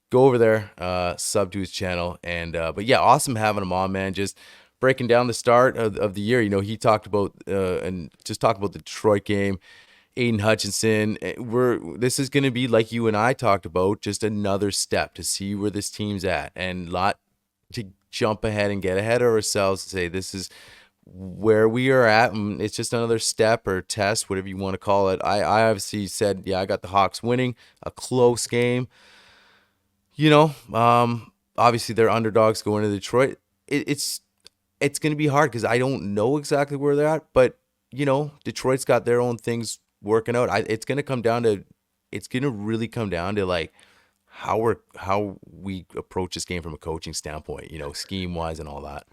go over there, sub to his channel, and awesome having him on, man. Just breaking down the start of the year. He talked about the Detroit game. Aiden Hutchinson, this is going to be, like you and I talked about, just another step to see where this team's at, and not to jump ahead and get ahead of ourselves and say this is where we are at, and it's just another step or test, whatever you want to call it. I obviously said, I got the Hawks winning a close game. Obviously they're underdogs going to Detroit. It's going to be hard because I don't know exactly where they're at, but Detroit's got their own things working out. It's going to really come down to like how we approach this game from a coaching standpoint, scheme wise and all that.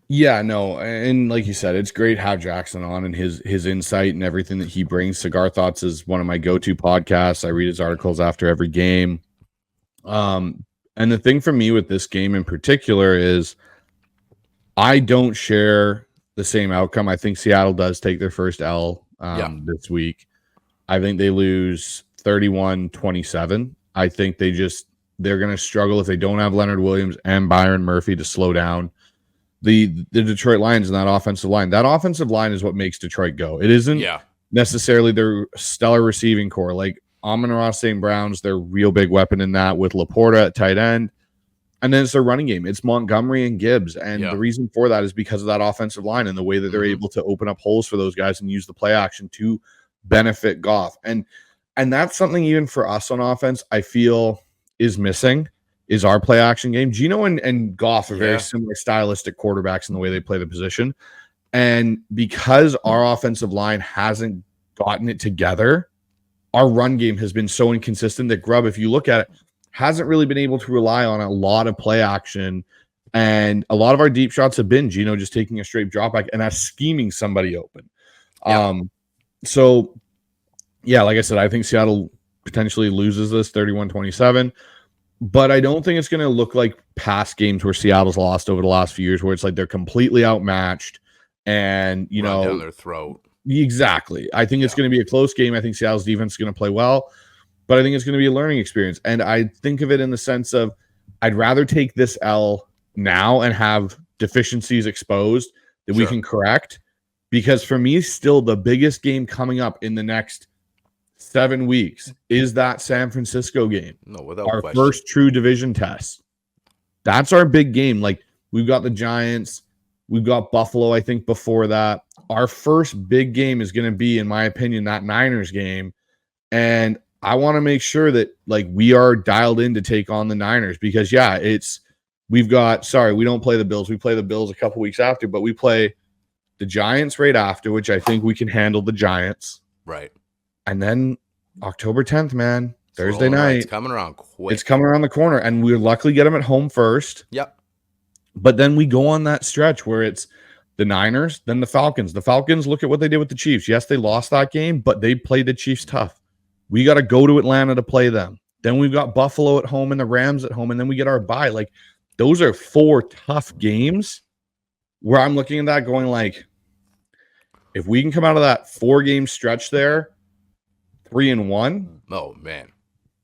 Yeah, no, and like you said, it's great to have Jackson on and his insight and everything that he brings. Cigar Thoughts is one of my go-to podcasts. I read his articles after every game. And the thing for me with this game in particular is I don't share the same outcome. I think Seattle does take their first L this week. I think they lose 31-27. I think they're going to struggle if they don't have Leonard Williams and Byron Murphy to slow down the Detroit Lions and that offensive line. That offensive line is what makes Detroit go. It isn't necessarily their stellar receiving core. Like Amon-Ra St. Brown's their real big weapon in that, with Laporta at tight end. And then it's their running game. It's Montgomery and Gibbs. And the reason for that is because of that offensive line and the way that they're able to open up holes for those guys and use the play action to benefit Goff. And that's something even for us on offense, I feel is missing, is our play action game. Geno and Goff are very similar stylistic quarterbacks in the way they play the position. And because our offensive line hasn't gotten it together, our run game has been so inconsistent that Grubb, if you look at it, hasn't really been able to rely on a lot of play action. And a lot of our deep shots have been Geno just taking a straight drop back and that's scheming somebody open. Like I said, I think Seattle potentially loses this 31-27, but I don't think it's going to look like past games where Seattle's lost over the last few years, where it's like they're completely outmatched and, run down their throat. Exactly. I think it's going to be a close game. I think Seattle's defense is going to play well, but I think it's going to be a learning experience. And I think of it in the sense of I'd rather take this L now and have deficiencies exposed that we can correct, because for me, still the biggest game coming up in the next 7 weeks is that San Francisco game. No, without our question. First true division test. That's our big game. Like we've got the Giants, we've got Buffalo, I think, before that. Our first big game is going to be, in my opinion, that Niners game. And I want to make sure that like we are dialed in to take on the Niners, because we don't play the Bills. We play the Bills a couple weeks after, but we play the Giants right after, which I think we can handle the Giants. Right. And then October 10th, man, Thursday night. It's coming around quick. It's coming around the corner, and we luckily get them at home first. Yep. But then we go on that stretch where it's the Niners, then the Falcons. The Falcons, look at what they did with the Chiefs. Yes, they lost that game, but they played the Chiefs tough. We got to go to Atlanta to play them. Then we've got Buffalo at home and the Rams at home, and then we get our bye. Like, those are 4 tough games where I'm looking at that going like, If we can come out of that 4-game stretch there, 3-1, Oh man,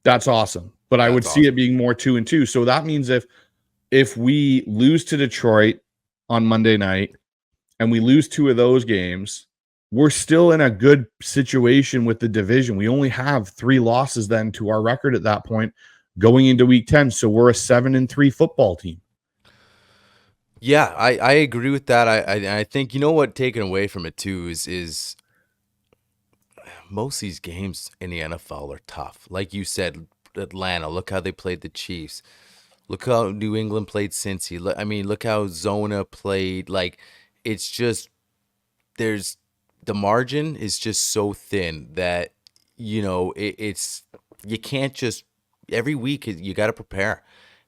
that's awesome. But I would That's see it being more 2-2. So that means if we lose to Detroit on Monday night and we lose 2 of those games, we're still in a good situation with the division. We only have 3 losses then to our record at that point going into week 10. So we're a 7-3 football team. yeah, I agree with that. I think, you know what, taken away from it too is most of these games in the NFL are tough. Like you said, Atlanta, look how they played the Chiefs. Look how New England played Cincy. I mean, look how Zona played. Like, it's just, there's, the margin is just so thin that, it's, you can't just, every week you got to prepare.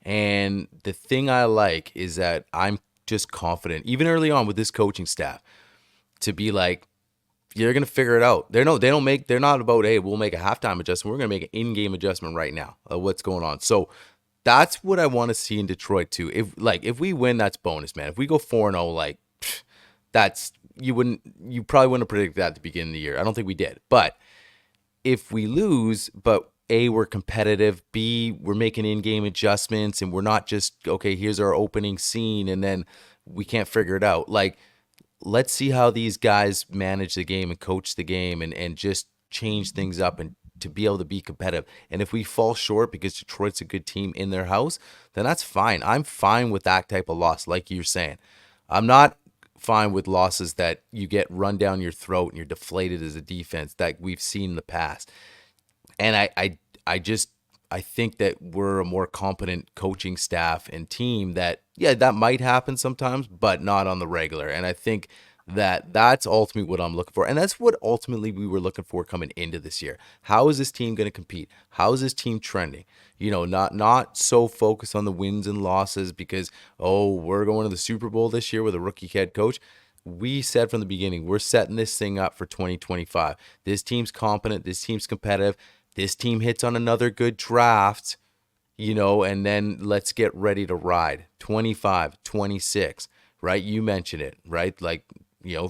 And the thing I like is that I'm just confident, even early on with this coaching staff, to be like, you're gonna figure it out. They're not about, hey, we'll make a halftime adjustment. We're gonna make an in-game adjustment right now of what's going on. So that's what I want to see in Detroit too. If we win, that's bonus, man. If we go 4-0, like that's you probably wouldn't have predicted that at the beginning of the year. I don't think we did. But if we lose, but A, we're competitive, B, we're making in-game adjustments, and we're not just, okay, here's our opening scene, and then we can't figure it out. Like, let's see how these guys manage the game and coach the game and just change things up and to be able to be competitive. And if we fall short because Detroit's a good team in their house, then that's fine. I'm fine with that type of loss, like you're saying. I'm not fine with losses that you get run down your throat and you're deflated as a defense that we've seen in the past. And I think that we're a more competent coaching staff and team that, yeah, that might happen sometimes, but not on the regular. And I think that that's ultimately what I'm looking for. And that's what ultimately we were looking for coming into this year. How is this team going to compete? How is this team trending? Not so focused on the wins and losses because, we're going to the Super Bowl this year with a rookie head coach. We said from the beginning, we're setting this thing up for 2025. This team's competent. This team's competitive. This team hits on another good draft, and then let's get ready to ride. 25, 26, right? You mentioned it, right? Like,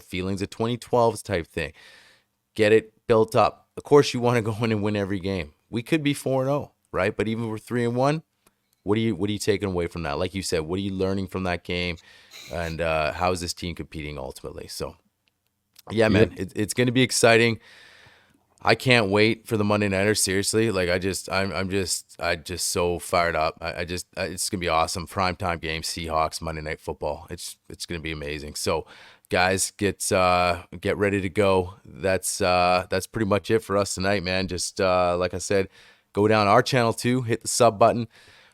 feelings of 2012s type thing. Get it built up. Of course, you want to go in and win every game. We could be 4-0, right? But even if we're 3-1, what are you taking away from that? Like you said, what are you learning from that game? And how is this team competing ultimately? So, yeah, man, it's going to be exciting. I can't wait for the Monday Nighter. Seriously, like I'm just so fired up. It's gonna be awesome. Primetime game, Seahawks, Monday Night Football. It's gonna be amazing. So, guys, get ready to go. That's pretty much it for us tonight, man. Just like I said, go down our channel too. Hit the sub button.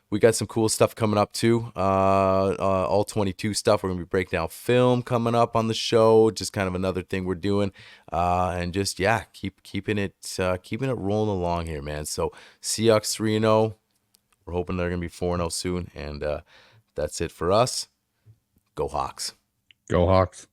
We got some cool stuff coming up too. All 22 stuff. We're gonna be breaking down film coming up on the show. Just kind of another thing we're doing, and just keeping it rolling along here, man. So Seahawks 3-0. We're hoping they're gonna be 4-0 soon, and that's it for us. Go Hawks. Go Hawks.